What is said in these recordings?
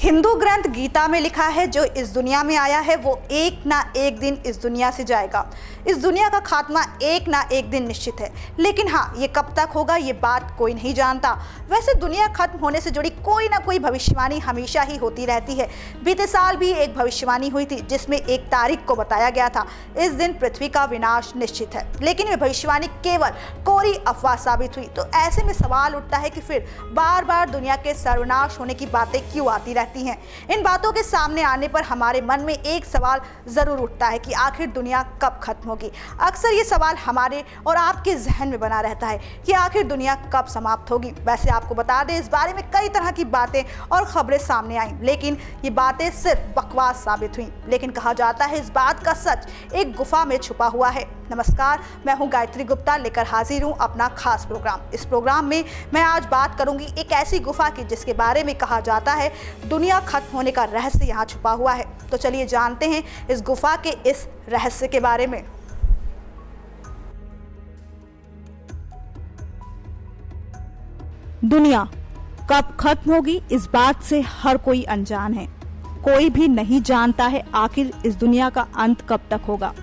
हिंदू ग्रंथ गीता में लिखा है, जो इस दुनिया में आया है वो एक ना एक दिन इस दुनिया से जाएगा। इस दुनिया का खात्मा एक ना एक दिन निश्चित है, लेकिन हाँ, ये कब तक होगा ये बात कोई नहीं जानता। वैसे दुनिया खत्म होने से जुड़ी कोई ना कोई भविष्यवाणी हमेशा ही होती रहती है। बीते साल भी एक भविष्यवाणी हुई थी जिसमें एक तारीख को बताया गया था, इस दिन पृथ्वी का विनाश निश्चित है, लेकिन ये भविष्यवाणी केवल कोरी अफवाह साबित हुई। तो ऐसे में सवाल उठता है कि फिर बार बार दुनिया के सर्वनाश होने की बातें क्यों आती रहती हैं। इन बातों के सामने आने पर हमारे मन में एक सवाल जरूर उठता है कि आखिर दुनिया कब खत्म होगी। अक्सर ये सवाल हमारे और आपके जहन में बना रहता है कि आखिर दुनिया कब समाप्त होगी। वैसे आपको बता दें, इस बारे में कई तरह की बातें और खबरें सामने आई, लेकिन ये बातें सिर्फ बकवास साबित हुई। लेकिन कहा जाता है इस बात का सच एक गुफा में छुपा हुआ है। नमस्कार, मैं हूं गायत्री गुप्ता, लेकर हाजिर हूं अपना खास प्रोग्राम। इस प्रोग्राम में मैं आज बात करूंगी एक ऐसी गुफा की जिसके बारे में कहा जाता है दुनिया खत्म होने का रहस्य यहां छुपा हुआ है। तो चलिए जानते हैं इस गुफा के इस रहस्य के बारे में। दुनिया कब खत्म होगी इस बात से हर कोई अनजान है। कोई भी नहीं जानता है आखिर इस दुनिया का अंत कब तक होगा।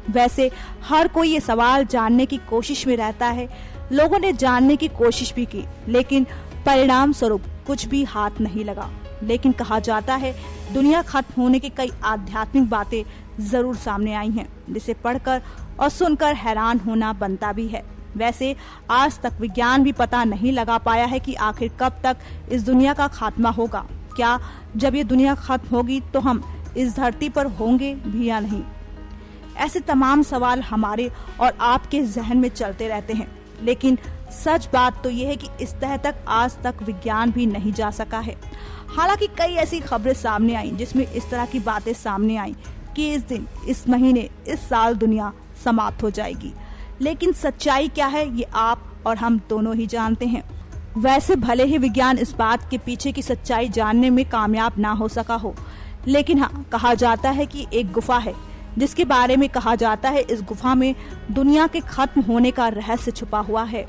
वैसे हर कोई ये सवाल जानने की कोशिश में रहता है। लोगों ने जानने की कोशिश भी की, लेकिन परिणाम स्वरूप कुछ भी हाथ नहीं लगा। लेकिन कहा जाता है दुनिया खत्म होने की कई आध्यात्मिक बातें जरूर सामने आई हैं, जिसे पढ़कर और सुनकर हैरान होना बनता भी है। वैसे आज तक विज्ञान भी पता नहीं लगा पाया है कि आखिर कब तक इस दुनिया का खात्मा होगा। क्या जब ये दुनिया खत्म होगी तो हम इस धरती पर होंगे भी या नहीं? ऐसे तमाम सवाल हमारे और आपके जहन में चलते रहते हैं, लेकिन सच बात तो ये है कि इस तह तक आज तक विज्ञान भी नहीं जा सका है। हालांकि कई ऐसी खबरें सामने आई जिसमें इस तरह की बातें सामने आई कि इस दिन, इस महीने, इस साल दुनिया समाप्त हो जाएगी। लेकिन सच्चाई क्या है ये आप और हम दोनों ही जानते हैं। वैसे भले ही विज्ञान इस बात के पीछे की सच्चाई जानने में कामयाब ना हो सका हो, लेकिन हाँ, कहा जाता है कि एक गुफा है जिसके बारे में कहा जाता है इस गुफा में दुनिया के खत्म होने का रहस्य छुपा हुआ है।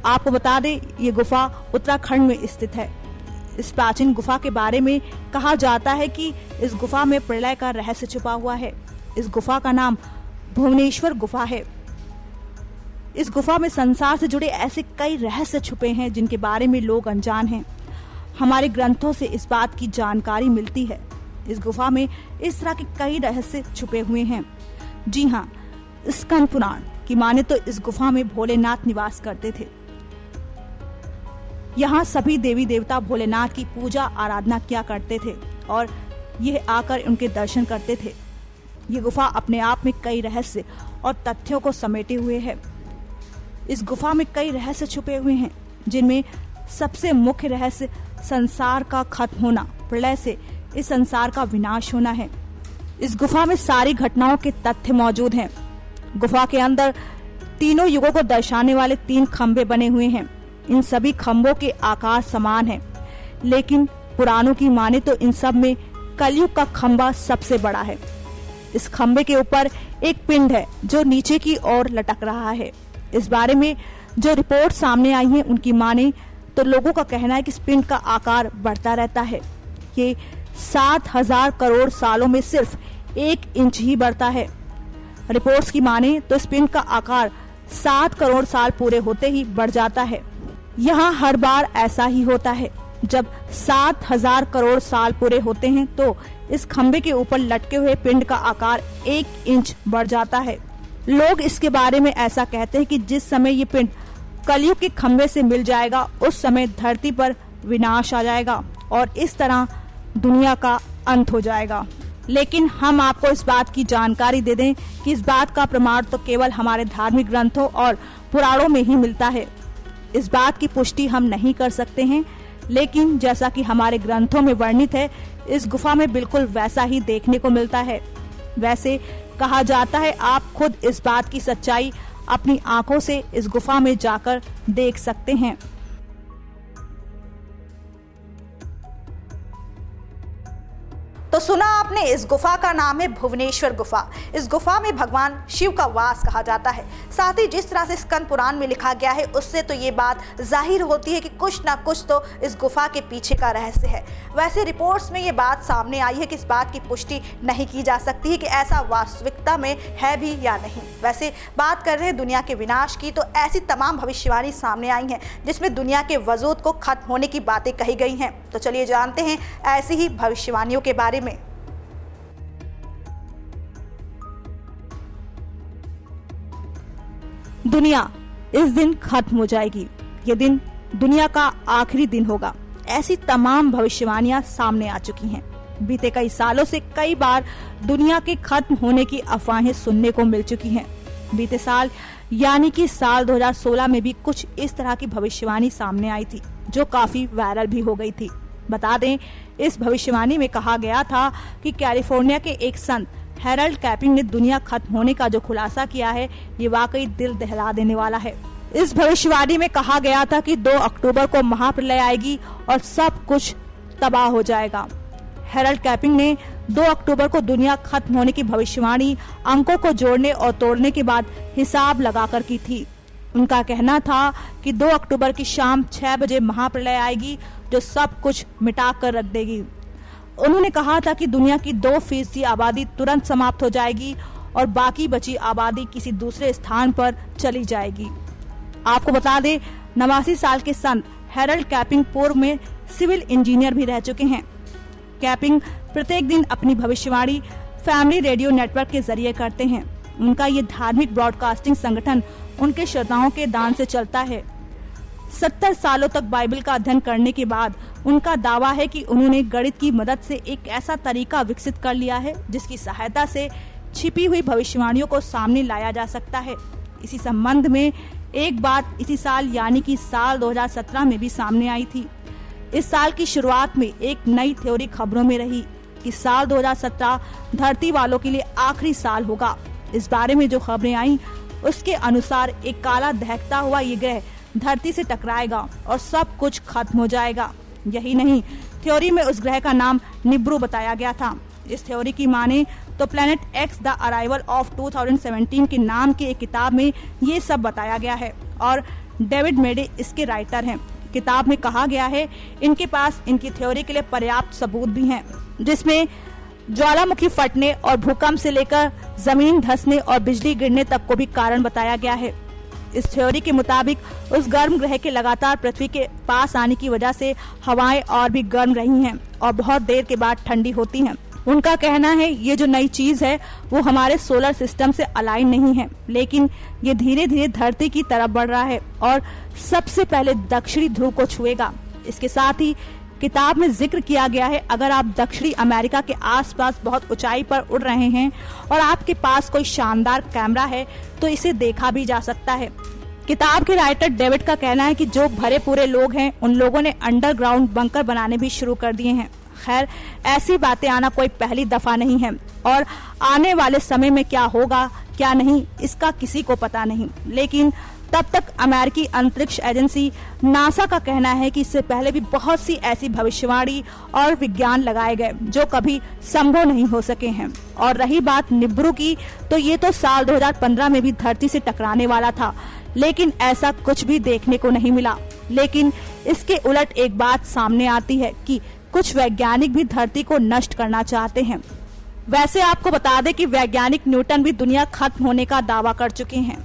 आपको बता दें, ये गुफा उत्तराखंड में स्थित है। इस प्राचीन गुफा के बारे में कहा जाता है कि इस गुफा में प्रलय का रहस्य छुपा हुआ है। इस गुफा का नाम भुवनेश्वर गुफा है। इस गुफा में संसार से जुड़े ऐसे कई रहस्य छुपे हैं जिनके बारे में लोग अनजान हैं। हमारे ग्रंथों से इस बात की जानकारी मिलती है। इस गुफा में इस तरह के कई रहस्य छुपे हुए हैं। जी हाँ, स्कंद पुराण की माने तो इस गुफा में भोलेनाथ निवास करते थे। यहाँ सभी देवी देवता भोलेनाथ की पूजा आराधना किया करते थे और यह आकर उनके दर्शन करते थे। ये गुफा अपने आप में कई रहस्य और तथ्यों को समेटे हुए है। इस गुफा में कई रहस्य छुपे हुए हैं, जिनमें सबसे मुख्य रहस्य संसार का खत्म होना, प्रलय से इस संसार का विनाश होना है। इस गुफा में सारी घटनाओं के तथ्य मौजूद हैं। गुफा के अंदर तीनों युगों को दर्शाने वाले 3 खंभे बने हुए हैं। इन सभी खंभों के आकार समान है, लेकिन पुराणों की माने तो इन सब में कलयुग का खंभा सबसे बड़ा है। इस खंभे के ऊपर एक पिंड है जो नीचे की ओर लटक रहा है। इस बारे में जो रिपोर्ट सामने आई है उनकी माने तो लोगों का कहना है कि इस पिंड का आकार बढ़ता रहता है। ये 7,000 करोड़ सालों में सिर्फ 1 इंच ही बढ़ता है। रिपोर्ट्स की माने तो इस पिंड का आकार 7 करोड़ साल पूरे होते ही बढ़ जाता है। यहाँ हर बार ऐसा ही होता है। जब 7,000 करोड़ साल पूरे होते हैं तो इस खंबे के ऊपर लटके हुए पिंड का आकार 1 इंच बढ़ जाता है। लोग इसके बारे में ऐसा कहते हैं कि जिस समय ये पिंड कलयुग के खंबे से मिल जाएगा उस समय धरती पर विनाश आ जाएगा और इस तरह दुनिया का अंत हो जाएगा। लेकिन हम आपको इस बात की जानकारी दे दें कि इस बात का प्रमाण तो केवल हमारे धार्मिक ग्रंथों और पुराणों में ही मिलता है। इस बात की पुष्टि हम नहीं कर सकते हैं, लेकिन जैसा कि हमारे ग्रंथों में वर्णित है, इस गुफा में बिल्कुल वैसा ही देखने को मिलता है। वैसे कहा जाता है आप खुद इस बात की सच्चाई अपनी आंखों से इस गुफा में जाकर देख सकते हैं। तो सुना आपने, इस गुफा का नाम है भुवनेश्वर गुफा। इस गुफा में भगवान शिव का वास कहा जाता है। साथ ही जिस तरह से स्कंद पुराण में लिखा गया है, उससे तो ये बात जाहिर होती है कि कुछ ना कुछ तो इस गुफा के पीछे का रहस्य है। वैसे रिपोर्ट्स में ये बात सामने आई है कि इस बात की पुष्टि नहीं की जा सकती है कि ऐसा वास्तविकता में है भी या नहीं। वैसे बात कर रहे हैं दुनिया के विनाश की, तो ऐसी तमाम भविष्यवाणी सामने आई हैं जिसमें दुनिया के वजूद को खत्म होने की बातें कही गई हैं। तो चलिए जानते हैं ऐसी ही भविष्यवाणियों के बारे में। दुनिया इस दिन खत्म हो जाएगी, ये दिन दुनिया का आखिरी दिन होगा, ऐसी तमाम भविष्यवाणियां सामने आ चुकी हैं। बीते कई सालों से कई बार दुनिया के खत्म होने की अफवाहें सुनने को मिल चुकी हैं। बीते साल यानी कि साल 2016 में भी कुछ इस तरह की भविष्यवाणी सामने आई थी, जो काफी वायरल भी हो गई थी। बता दें, इस भविष्यवाणी में कहा गया था कि कैलिफोर्निया के एक संत हैरल्ड कैपिंग ने दुनिया खत्म होने का जो खुलासा किया है, ये वाकई दिल दहला देने वाला है। इस भविष्यवाणी में कहा गया था कि 2 अक्टूबर को महाप्रलय आएगी और सब कुछ तबाह हो जाएगा। हैरल्ड कैपिंग ने 2 अक्टूबर को दुनिया खत्म होने की भविष्यवाणी अंकों को जोड़ने और तोड़ने के बाद हिसाब लगाकर की थी। उनका कहना था कि 2 अक्टूबर की शाम 6 बजे महाप्रलय आएगी, जो सब कुछ मिटा कर रख देगी। उन्होंने कहा था कि दुनिया की 2% आबादी तुरंत समाप्त हो जाएगी और बाकी बची आबादी किसी दूसरे स्थान पर चली जाएगी। आपको बता दें, 89 साल के संत हैरल्ड कैपिंग पूर्व में सिविल इंजीनियर भी रह चुके हैं। कैपिंग प्रत्येक दिन अपनी भविष्यवाणी फैमिली रेडियो नेटवर्क के जरिए करते हैं। उनका ये धार्मिक ब्रॉडकास्टिंग संगठन उनके श्रोताओं के दान से चलता है। 70 सालों तक बाइबल का अध्ययन करने के बाद उनका दावा है कि उन्होंने गणित की मदद से एक ऐसा तरीका विकसित कर लिया है जिसकी सहायता से छिपी हुई भविष्यवाणियों को सामने लाया जा सकता है। इसी संबंध में एक बात इसी साल यानी कि साल 2017 में भी सामने आई थी। इस साल की शुरुआत में एक नई थ्योरी खबरों में रही कि साल 2017 धरती वालों के लिए आखिरी साल होगा। इस बारे में जो खबरें आई, उसके अनुसार एक काला दहकता हुआ ये ग्रह धरती से टकराएगा और सब कुछ खत्म हो जाएगा। यही नहीं, थ्योरी में उस ग्रह का नाम निब्रू बताया गया था। इस थ्योरी की माने तो planet x the arrival of 2017 के नाम की एक किताब में ये सब बताया गया है और डेविड मेडे इसके राइटर हैं। किताब में कहा गया है इनके पास इनकी थ्योरी के लिए पर्याप्त सबूत भी हैं, जिसमें ज्वालामुखी फटने और भूकंप से लेकर जमीन धंसने और बिजली गिरने तक को भी कारण बताया गया है। इस थ्योरी के मुताबिक उस गर्म ग्रह के लगातार पृथ्वी के पास आने की वजह से हवाएं और भी गर्म रही हैं और बहुत देर के बाद ठंडी होती हैं। उनका कहना है ये जो नई चीज है वो हमारे सोलर सिस्टम से अलाइन नहीं है, लेकिन ये धीरे धीरे धरती की तरफ बढ़ रहा है और सबसे पहले दक्षिणी ध्रुव को छुएगा। इसके साथ ही किताब में जिक्र किया गया है, अगर आप दक्षिणी अमेरिका के आसपास बहुत ऊंचाई पर उड़ रहे हैं और आपके पास कोई शानदार कैमरा है तो इसे देखा भी जा सकता है। किताब के राइटर डेविड का कहना है कि जो भरे पूरे लोग हैं उन लोगों ने अंडरग्राउंड बंकर बनाने भी शुरू कर दिए हैं। खैर, ऐसी बातें आना कोई पहली दफा नहीं है और आने वाले समय में क्या होगा क्या नहीं इसका किसी को पता नहीं, लेकिन तब तक अमेरिकी अंतरिक्ष एजेंसी नासा का कहना है कि इससे पहले भी बहुत सी ऐसी भविष्यवाणी और विज्ञान लगाए गए जो कभी संभव नहीं हो सके हैं। और रही बात निब्रू की, तो ये तो साल 2015 में भी धरती से टकराने वाला था, लेकिन ऐसा कुछ भी देखने को नहीं मिला। लेकिन इसके उलट एक बात सामने आती है कि कुछ वैज्ञानिक भी धरती को नष्ट करना चाहते हैं। वैसे आपको बता दें कि वैज्ञानिक न्यूटन भी दुनिया खत्म होने का दावा कर चुके हैं।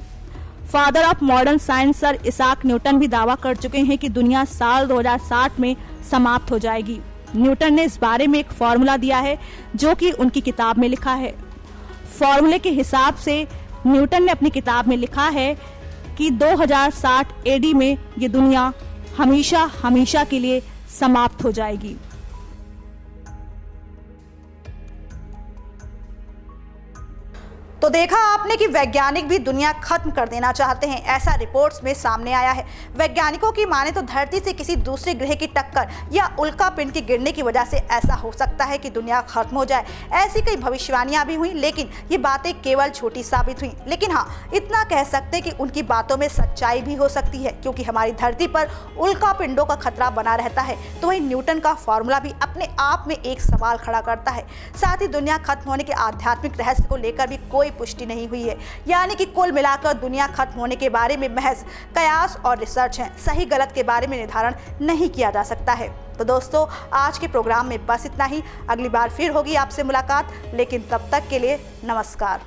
Father of modern science sir Isaac Newton भी दावा कर चुके हैं कि दुनिया साल 2060 में समाप्त हो जाएगी। न्यूटन ने इस बारे में एक फॉर्मूला दिया है जो कि उनकी किताब में लिखा है। फॉर्मूले के हिसाब से न्यूटन ने अपनी किताब में लिखा है कि 2060 एडी में ये दुनिया हमेशा हमेशा के लिए समाप्त हो जाएगी। तो देखा आपने कि वैज्ञानिक भी दुनिया खत्म कर देना चाहते हैं, ऐसा रिपोर्ट्स में सामने आया है। वैज्ञानिकों की माने तो धरती से किसी दूसरे ग्रह की टक्कर या उल्का पिंड के गिरने की वजह से ऐसा हो सकता है कि दुनिया खत्म हो जाए। ऐसी कई भविष्यवाणियां भी हुई, लेकिन ये बातें केवल छोटी साबित हुई। लेकिन हाँ, इतना कह सकते हैं कि उनकी बातों में सच्चाई भी हो सकती है, क्योंकि हमारी धरती पर उल्का पिंडों का खतरा बना रहता है। तो वही न्यूटन का फॉर्मूला भी अपने आप में एक सवाल खड़ा करता है। साथ ही दुनिया खत्म होने के आध्यात्मिक रहस्य को लेकर भी कोई पुष्टि नहीं हुई है। यानी कि कुल मिलाकर दुनिया खत्म होने के बारे में महज कयास और रिसर्च है। सही गलत के बारे में निर्धारण नहीं किया जा सकता है। तो दोस्तों, आज के प्रोग्राम में बस इतना ही। अगली बार फिर होगी आपसे मुलाकात, लेकिन तब तक के लिए नमस्कार।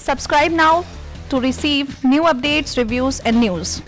Subscribe now to receive new updates, reviews and news.